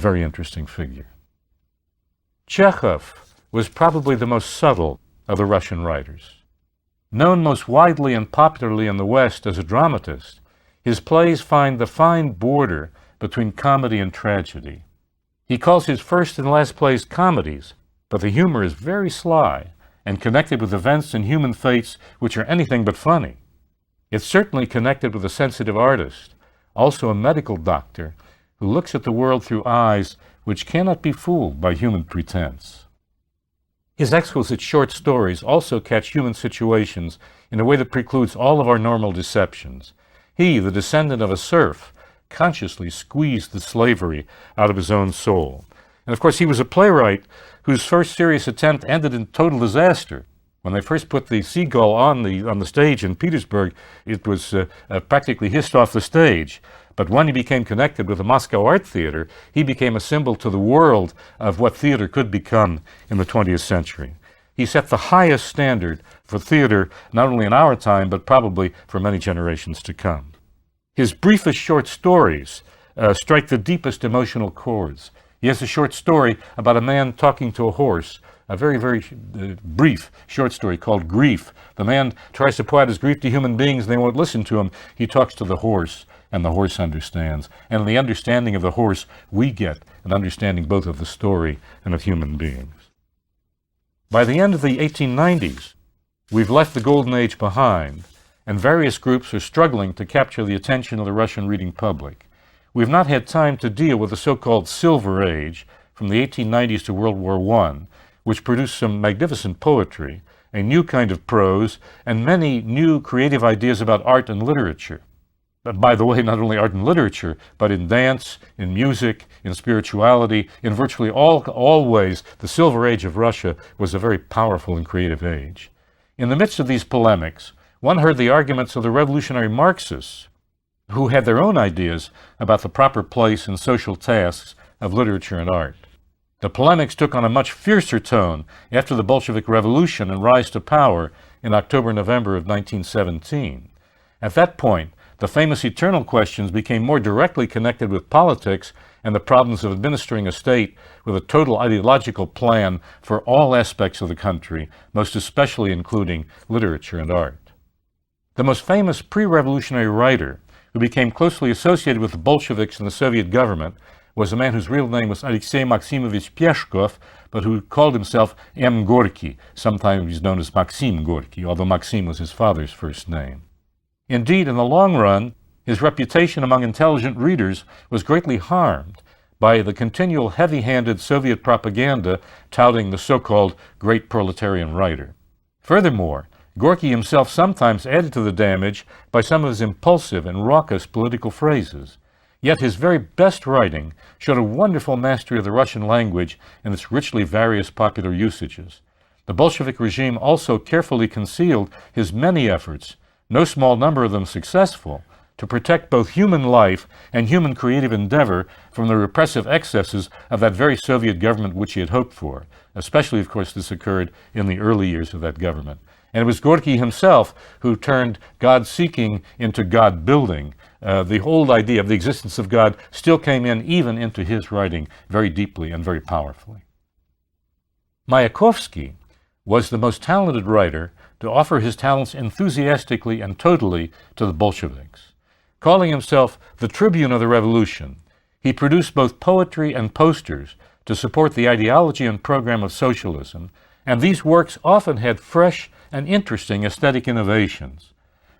Very interesting figure. Chekhov was probably the most subtle of the Russian writers. Known most widely and popularly in the West as a dramatist, his plays find the fine border between comedy and tragedy. He calls his first and last plays comedies, but the humor is very sly and connected with events and human fates which are anything but funny. It's certainly connected with a sensitive artist, also a medical doctor, who looks at the world through eyes which cannot be fooled by human pretense. His exquisite short stories also catch human situations in a way that precludes all of our normal deceptions. He, the descendant of a serf, consciously squeezed the slavery out of his own soul. And of course, he was a playwright whose first serious attempt ended in total disaster. When they first put the Seagull on the stage in Petersburg, it was practically hissed off the stage. But when he became connected with the Moscow Art Theater, he became a symbol to the world of what theater could become in the 20th century. He set the highest standard for theater, not only in our time, but probably for many generations to come. His briefest short stories strike the deepest emotional chords. He has a short story about a man talking to a horse, a very, very brief short story called Grief. The man tries to pour out his grief to human beings, and they won't listen to him. He talks to the horse, and the horse understands. And in the understanding of the horse, we get an understanding both of the story and of human beings. By the end of the 1890s, we've left the golden age behind, and various groups are struggling to capture the attention of the Russian reading public. We've not had time to deal with the so-called Silver Age from the 1890s to World War I, which produced some magnificent poetry, a new kind of prose, and many new creative ideas about art and literature. But by the way, not only art and literature, but in dance, in music, in spirituality, in virtually all ways, the Silver Age of Russia was a very powerful and creative age. In the midst of these polemics, one heard the arguments of the revolutionary Marxists, who had their own ideas about the proper place and social tasks of literature and art. The polemics took on a much fiercer tone after the Bolshevik Revolution and rise to power in October-November of 1917. At that point, the famous eternal questions became more directly connected with politics and the problems of administering a state with a total ideological plan for all aspects of the country, most especially including literature and art. The most famous pre-revolutionary writer who became closely associated with the Bolsheviks and the Soviet government was a man whose real name was Alexei Maximovich Peshkov, but who called himself M. Gorky. Sometimes he's known as Maxim Gorky, although Maxim was his father's first name. Indeed, in the long run, his reputation among intelligent readers was greatly harmed by the continual heavy-handed Soviet propaganda touting the so-called great proletarian writer. Furthermore, Gorky himself sometimes added to the damage by some of his impulsive and raucous political phrases. Yet his very best writing showed a wonderful mastery of the Russian language and its richly various popular usages. The Bolshevik regime also carefully concealed his many efforts, no small number of them successful, to protect both human life and human creative endeavor from the repressive excesses of that very Soviet government which he had hoped for. Especially, of course, this occurred in the early years of that government. And it was Gorky himself who turned God-seeking into God-building. The whole idea of the existence of God still came in even into his writing very deeply and very powerfully. Mayakovsky was the most talented writer to offer his talents enthusiastically and totally to the Bolsheviks. Calling himself the Tribune of the Revolution, he produced both poetry and posters to support the ideology and program of socialism, and these works often had fresh and interesting aesthetic innovations.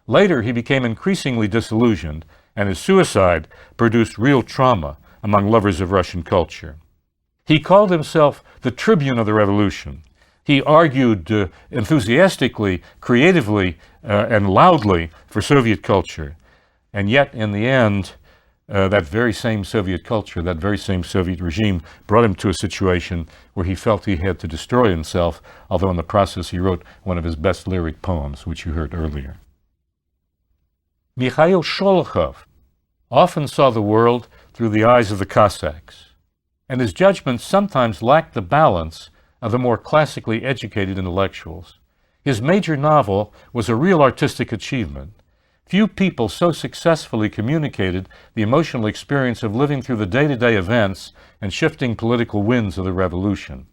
Later, he became increasingly disillusioned, and his suicide produced real trauma among lovers of Russian culture. He called himself the Tribune of the Revolution. He argued enthusiastically, creatively, and loudly for Soviet culture. And yet, in the end, that very same Soviet culture, that very same Soviet regime brought him to a situation where he felt he had to destroy himself, although in the process he wrote one of his best lyric poems, which you heard earlier. Mikhail Sholokhov often saw the world through the eyes of the Cossacks, and his judgment sometimes lacked the balance of the more classically educated intellectuals. His major novel was a real artistic achievement. Few people so successfully communicated the emotional experience of living through the day-to-day events and shifting political winds of the revolution.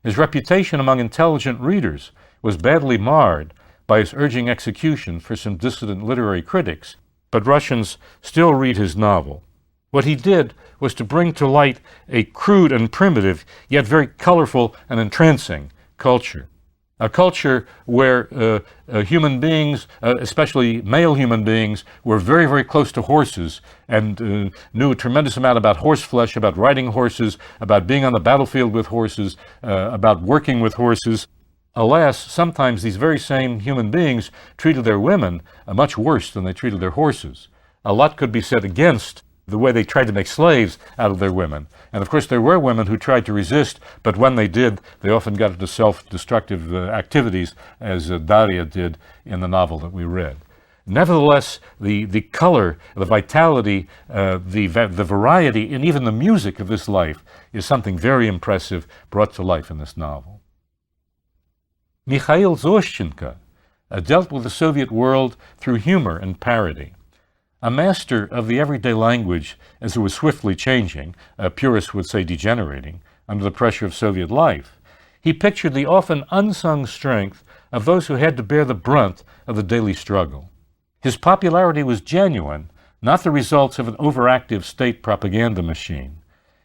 His reputation among intelligent readers was badly marred by his urging execution for some dissident literary critics, but Russians still read his novel. What he did was to bring to light a crude and primitive, yet very colorful and entrancing culture. A culture where human beings, especially male human beings, were very, very close to horses and knew a tremendous amount about horseflesh, about riding horses, about being on the battlefield with horses, about working with horses. Alas, sometimes these very same human beings treated their women much worse than they treated their horses. A lot could be said against the way they tried to make slaves out of their women. And of course there were women who tried to resist, but when they did, they often got into self-destructive activities, as Daria did in the novel that we read. Nevertheless, the color, the vitality, the variety, and even the music of this life is something very impressive brought to life in this novel. Mikhail Zoshchenko dealt with the Soviet world through humor and parody. A master of the everyday language as it was swiftly changing, purists would say degenerating, under the pressure of Soviet life, he pictured the often unsung strength of those who had to bear the brunt of the daily struggle. His popularity was genuine, not the results of an overactive state propaganda machine.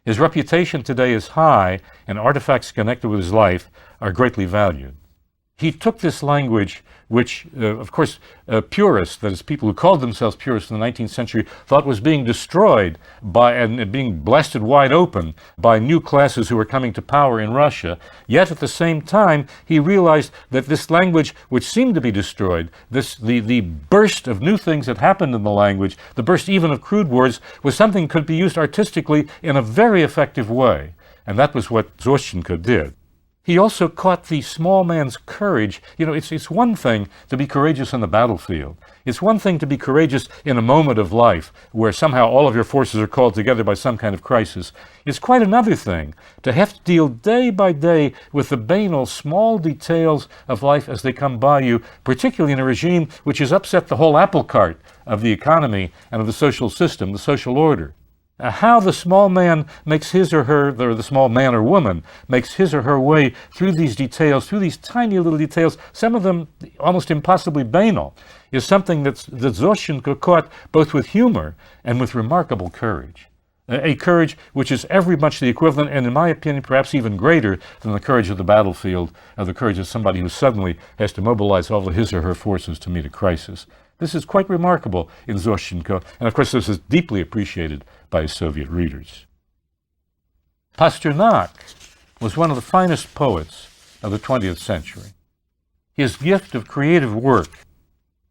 His reputation today is high, and artifacts connected with his life are greatly valued. He took this language, which, of course, purists, that is, people who called themselves purists in the 19th century, thought was being destroyed by and being blasted wide open by new classes who were coming to power in Russia. Yet, at the same time, he realized that this language, which seemed to be destroyed, the burst of new things that happened in the language, the burst even of crude words, was something that could be used artistically in a very effective way. And that was what Zoshchenko did. He also caught the small man's courage. You know, it's one thing to be courageous on the battlefield. It's one thing to be courageous in a moment of life where somehow all of your forces are called together by some kind of crisis. It's quite another thing to have to deal day by day with the banal, small details of life as they come by you, particularly in a regime which has upset the whole apple cart of the economy and of the social system, the social order. How the small man makes his or her, or the small man or woman makes his or her way through these details, through these tiny little details, some of them almost impossibly banal, is something that Zoshchenko caught both with humor and with remarkable courage. A courage which is every much the equivalent, and in my opinion, perhaps even greater than the courage of the battlefield, or the courage of somebody who suddenly has to mobilize all of his or her forces to meet a crisis. This is quite remarkable in Zoshchenko, and of course this is deeply appreciated by his Soviet readers. Pasternak was one of the finest poets of the 20th century. His gift of creative work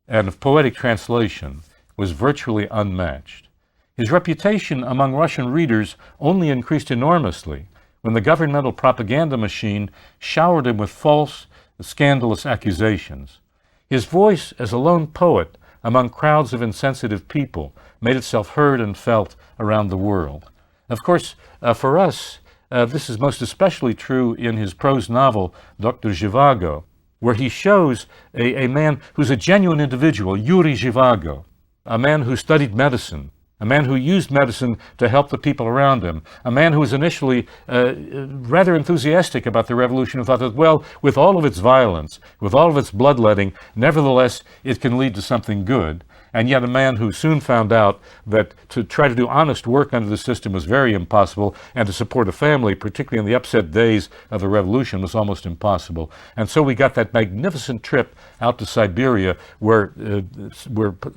and of poetic translation was virtually unmatched. His reputation among Russian readers only increased enormously when the governmental propaganda machine showered him with false, scandalous accusations. His voice as a lone poet among crowds of insensitive people made itself heard and felt around the world. Of course, for us, this is most especially true in his prose novel, Dr. Zhivago, where he shows a man who's a genuine individual, Yuri Zhivago, a man who studied medicine, a man who used medicine to help the people around him, a man who was initially rather enthusiastic about the revolution, who thought that, well, with all of its violence, with all of its bloodletting, nevertheless, it can lead to something good. And yet a man who soon found out that to try to do honest work under the system was very impossible, and to support a family, particularly in the upset days of the revolution, was almost impossible. And so we got that magnificent trip out to Siberia where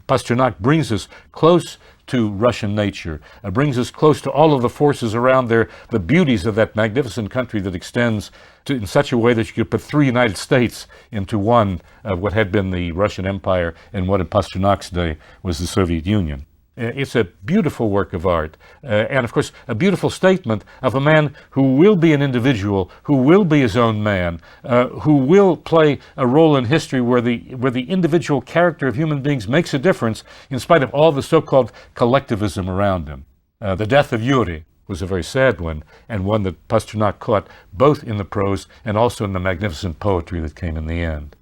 Pasternak brings us close to Russian nature, brings us close to all of the forces around there, the beauties of that magnificent country that extends in such a way that you could put 3 United States into one of what had been the Russian Empire and what in Pasternak's day was the Soviet Union. It's a beautiful work of art, and of course a beautiful statement of a man who will be an individual, who will be his own man, who will play a role in history where the individual character of human beings makes a difference in spite of all the so-called collectivism around him. The death of Yuri was a very sad one, and one that Pasternak caught both in the prose and also in the magnificent poetry that came in the end.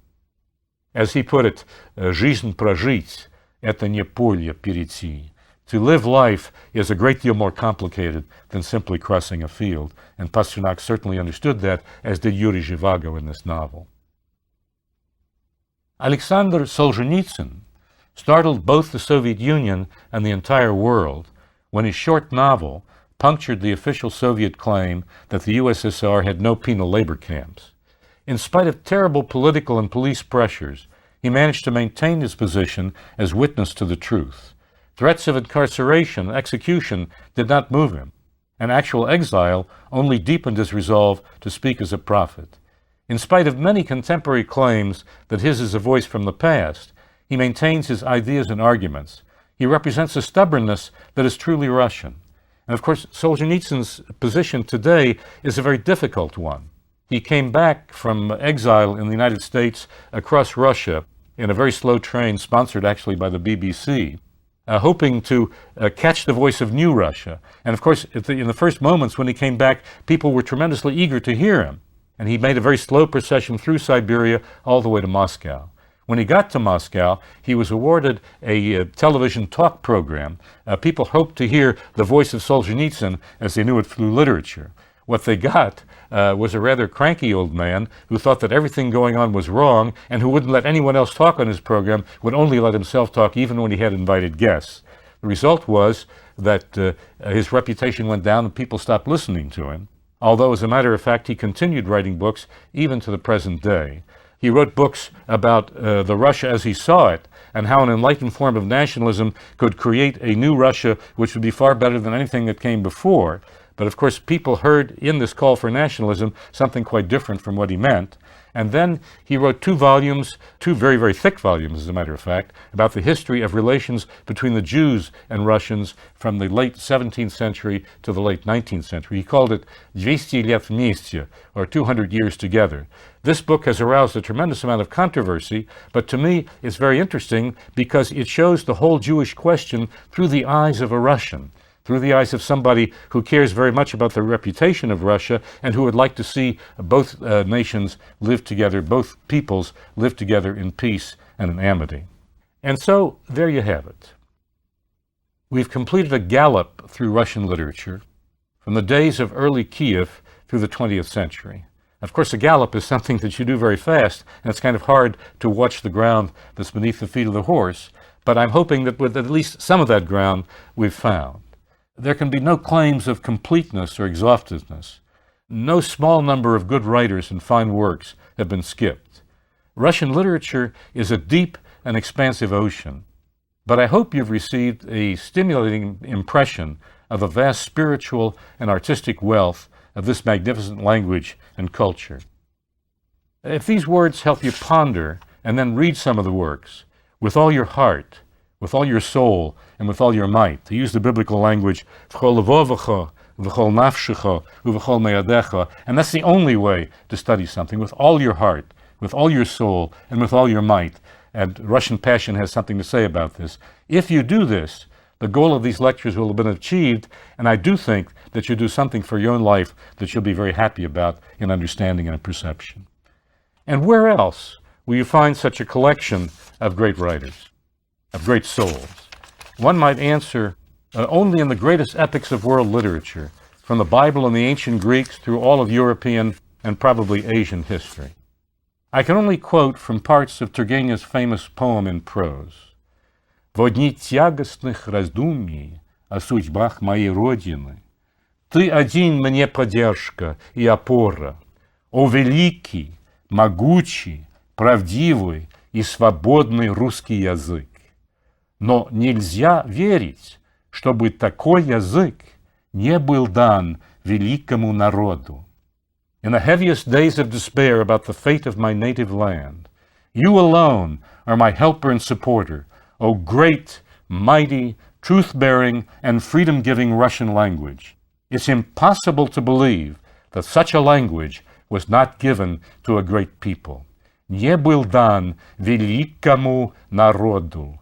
As he put it, жизнь прожить, это не поле перейти. To live life is a great deal more complicated than simply crossing a field, and Pasternak certainly understood that, as did Yuri Zhivago in this novel. Alexander Solzhenitsyn startled both the Soviet Union and the entire world when his short novel punctured the official Soviet claim that the USSR had no penal labor camps. In spite of terrible political and police pressures, he managed to maintain his position as witness to the truth. Threats of incarceration and execution did not move him, and actual exile only deepened his resolve to speak as a prophet. In spite of many contemporary claims that his is a voice from the past, he maintains his ideas and arguments. He represents a stubbornness that is truly Russian. And of course, Solzhenitsyn's position today is a very difficult one. He came back from exile in the United States across Russia in a very slow train, sponsored actually by the BBC, hoping to catch the voice of new Russia. And of course, in the first moments when he came back, people were tremendously eager to hear him. And he made a very slow procession through Siberia all the way to Moscow. When he got to Moscow, he was awarded a television talk program. People hoped to hear the voice of Solzhenitsyn as they knew it through literature. What they got was a rather cranky old man who thought that everything going on was wrong and who wouldn't let anyone else talk on his program, would only let himself talk even when he had invited guests. The result was that his reputation went down and people stopped listening to him, although as a matter of fact he continued writing books even to the present day. He wrote books about the Russia as he saw it, and how an enlightened form of nationalism could create a new Russia which would be far better than anything that came before. But of course, people heard in this call for nationalism something quite different from what he meant. And then he wrote two volumes, two very, very thick volumes, as a matter of fact, about the history of relations between the Jews and Russians from the late 17th century to the late 19th century. He called it 200 лет вместе, or 200 years together. This book has aroused a tremendous amount of controversy, but to me it's very interesting because it shows the whole Jewish question through the eyes of a Russian, through the eyes of somebody who cares very much about the reputation of Russia and who would like to see both nations live together, both peoples live together in peace and in amity. And so, there you have it. We've completed a gallop through Russian literature from the days of early Kiev through the 20th century. Of course, a gallop is something that you do very fast, and it's kind of hard to watch the ground that's beneath the feet of the horse, but I'm hoping that with at least some of that ground we've found. There can be no claims of completeness or exhaustiveness. No small number of good writers and fine works have been skipped. Russian literature is a deep and expansive ocean, but I hope you've received a stimulating impression of the vast spiritual and artistic wealth of this magnificent language and culture. If these words help you ponder and then read some of the works with all your heart, with all your soul, and with all your might, to use the biblical language, and that's the only way to study something, with all your heart, with all your soul, and with all your might. And Russian Passion has something to say about this. If you do this, the goal of these lectures will have been achieved, and I do think that you'll do something for your own life that you'll be very happy about in understanding and perception. And where else will you find such a collection of great writers, of great souls? One might answer only in the greatest epics of world literature, from the Bible and the ancient Greeks through all of European and probably Asian history. I can only quote from parts of Turgenev's famous poem in prose. «В дни тягостных раздумий о судьбах моей Родины ты один мне поддержка и опора, о великий, могучий, правдивый и свободный русский язык. Но нельзя верить, чтобы такой язык не был дан великому народу. In the heaviest days of despair about the fate of my native land, you alone are my helper and supporter, O great, mighty, truth-bearing, and freedom-giving Russian language. It's impossible to believe that such a language was not given to a great people. Не был дан великому народу.